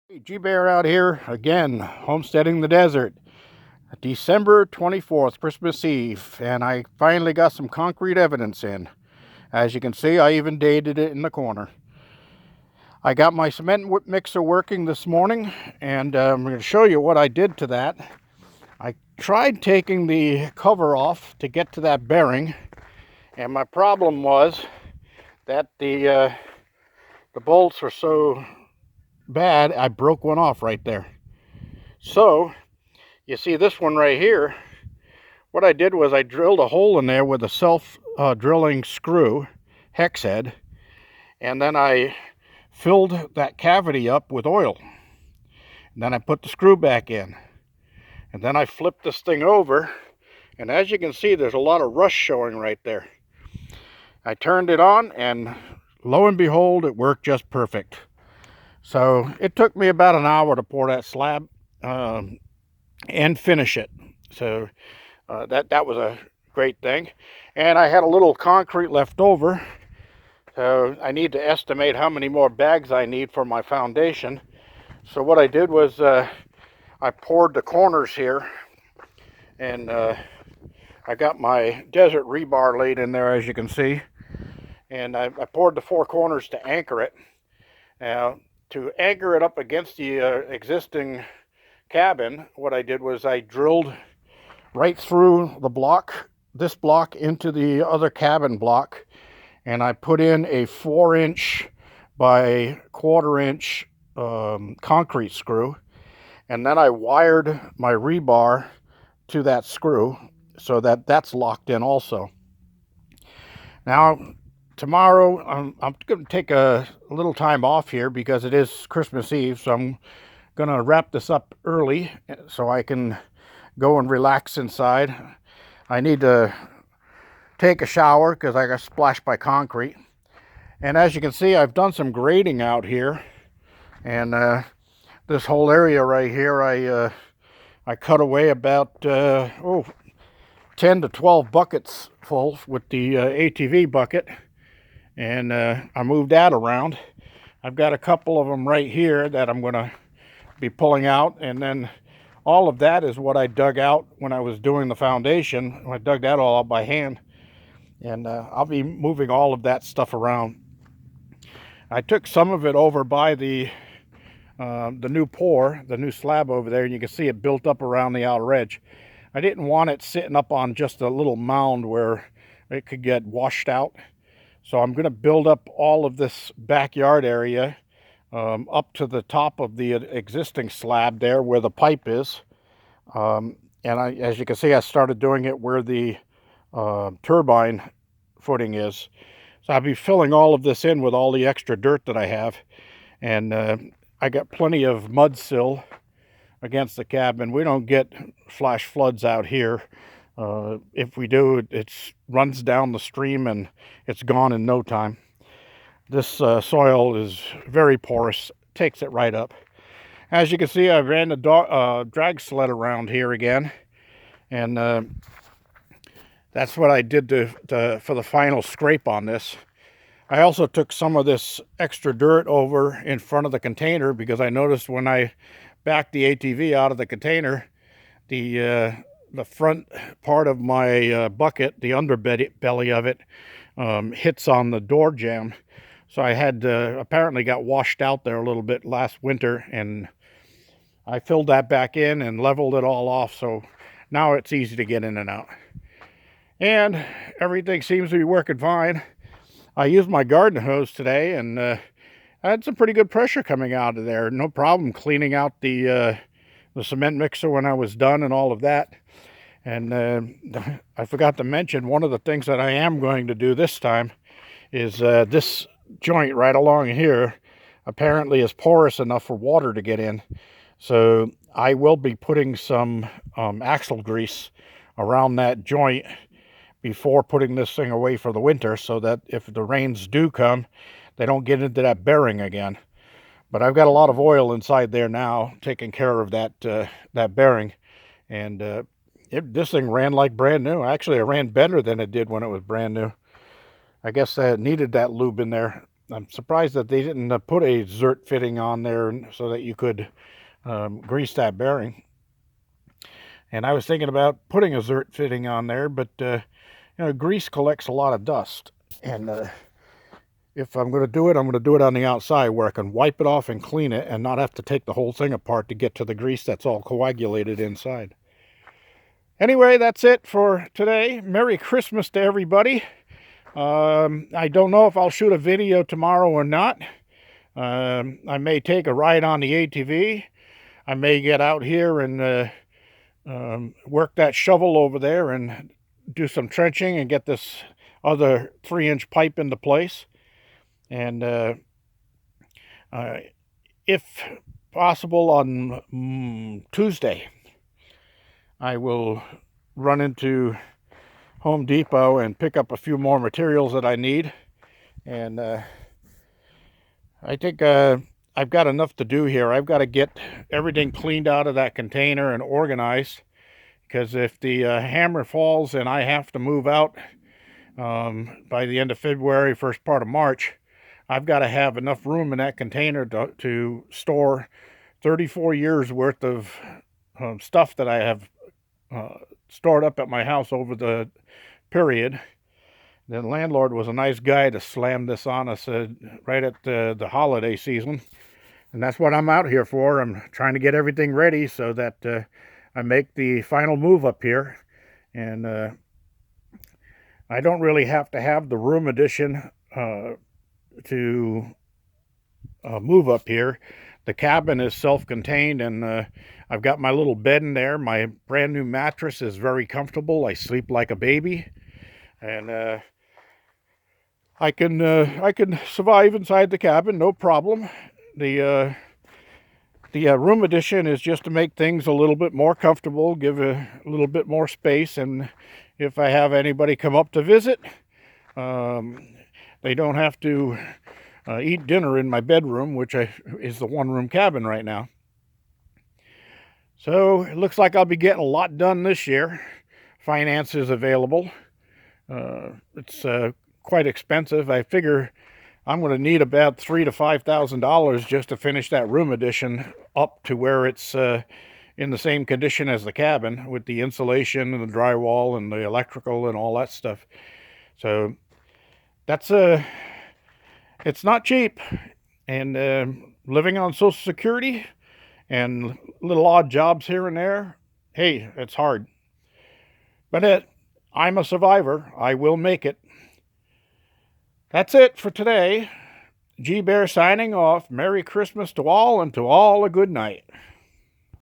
Hey, G-Bear out here again, homesteading the desert. December 24th, Christmas Eve, and I finally got some concrete evidence in. As you can see, I even dated it in the corner. I got my cement mixer working this morning, and I'm going to show you what I did to that. I tried taking the cover off to get to that bearing, and my problem was that the bolts are so bad, I broke one off right there. So, you see this one right here, what I did was I drilled a hole in there with a self-drilling screw, hex head, and then I filled that cavity up with oil. And then I put the screw back in. And then I flipped this thing over, and as you can see, there's a lot of rust showing right there. I turned it on, and lo and behold, it worked just perfect. So it took me about an hour to pour that slab and finish it. So that was a great thing. And I had a little concrete left over, so I need to estimate how many more bags I need for my foundation. So what I did was I poured the corners here, and I got my desert rebar laid in there, as you can see, and I poured the four corners to anchor it. Now, to anchor it up against the existing cabin, what I did was I drilled right through the block, this block, into the other cabin block, and I put in a 4-inch by 1/4-inch concrete screw, and then I wired my rebar to that screw so that that's locked in also. Now, tomorrow I'm going to take a little time off here because it is Christmas Eve, so I'm going to wrap this up early so I can go and relax inside. I need to take a shower because I got splashed by concrete. And as you can see, I've done some grading out here, and this whole area right here, I cut away about 10 to 12 buckets full with the ATV bucket, and I moved that around. I've got a couple of them right here that I'm going to be pulling out, and then all of that is what I dug out when I was doing the foundation. I dug that all out by hand, and I'll be moving all of that stuff around. I took some of it over by the new pour, the new slab over there, and you can see it built up around the outer edge. I didn't want it sitting up on just a little mound where it could get washed out. So I'm going to build up all of this backyard area up to the top of the existing slab there where the pipe is. And as you can see, I started doing it where the turbine footing is. So I'll be filling all of this in with all the extra dirt that I have. And I got plenty of mud sill against the cabin. We don't get flash floods out here. If we do, it runs down the stream and it's gone in no time. This soil is very porous, takes it right up. As you can see, I ran the drag sled around here again, and that's what I did for the final scrape on this. I also took some of this extra dirt over in front of the container because I noticed when I backed the ATV out of the container, the front part of my bucket, the underbelly of it, hits on the door jamb. So I had apparently got washed out there a little bit last winter, and I filled that back in and leveled it all off, so now it's easy to get in and out. And everything seems to be working fine. I used my garden hose today, and I had some pretty good pressure coming out of there. No problem cleaning out the cement mixer when I was done and all of that. And I forgot to mention, one of the things that I am going to do this time is this joint right along here apparently is porous enough for water to get in. So I will be putting some axle grease around that joint before putting this thing away for the winter, so that if the rains do come, they don't get into that bearing again. But I've got a lot of oil inside there now, taking care of that bearing, and this thing ran like brand new. Actually, it ran better than it did when it was brand new. I guess it needed that lube in there. I'm surprised that they didn't put a Zert fitting on there so that you could grease that bearing. And I was thinking about putting a Zert fitting on there, but grease collects a lot of dust. And if I'm going to do it, I'm going to do it on the outside where I can wipe it off and clean it and not have to take the whole thing apart to get to the grease that's all coagulated inside. Anyway, that's it for today. Merry Christmas to everybody. I don't know if I'll shoot a video tomorrow or not. I may take a ride on the ATV. I may get out here and work that shovel over there and do some trenching and get this other 3-inch pipe into place. And if possible on Tuesday, I will run into Home Depot and pick up a few more materials that I need. And I think I've got enough to do here. I've got to get everything cleaned out of that container and organized, because if the hammer falls and I have to move out by the end of February, first part of March, I've got to have enough room in that container to store 34 years worth of stuff that I have stored up at my house over the period. The landlord was a nice guy to slam this on us right at the holiday season. And that's what I'm out here for. I'm trying to get everything ready so that I make the final move up here. And I don't really have to have the room addition to move up here. The cabin is self-contained, and I've got my little bed in there. My brand new mattress is very comfortable. I sleep like a baby, and I can survive inside the cabin, no problem. The room addition is just to make things a little bit more comfortable, give a little bit more space, and if I have anybody come up to visit, they don't have to eat dinner in my bedroom, which is the one-room cabin right now. So it looks like I'll be getting a lot done this year. Finance is available. It's quite expensive. I figure I'm going to need about $3,000 to $5,000 just to finish that room addition up to where it's in the same condition as the cabin, with the insulation and the drywall and the electrical and all that stuff. So that's it's not cheap, and living on Social Security and little odd jobs here and there, hey, it's hard. But I'm a survivor. I will make it. That's it for today. G Bear signing off. Merry Christmas to all, and to all a good night.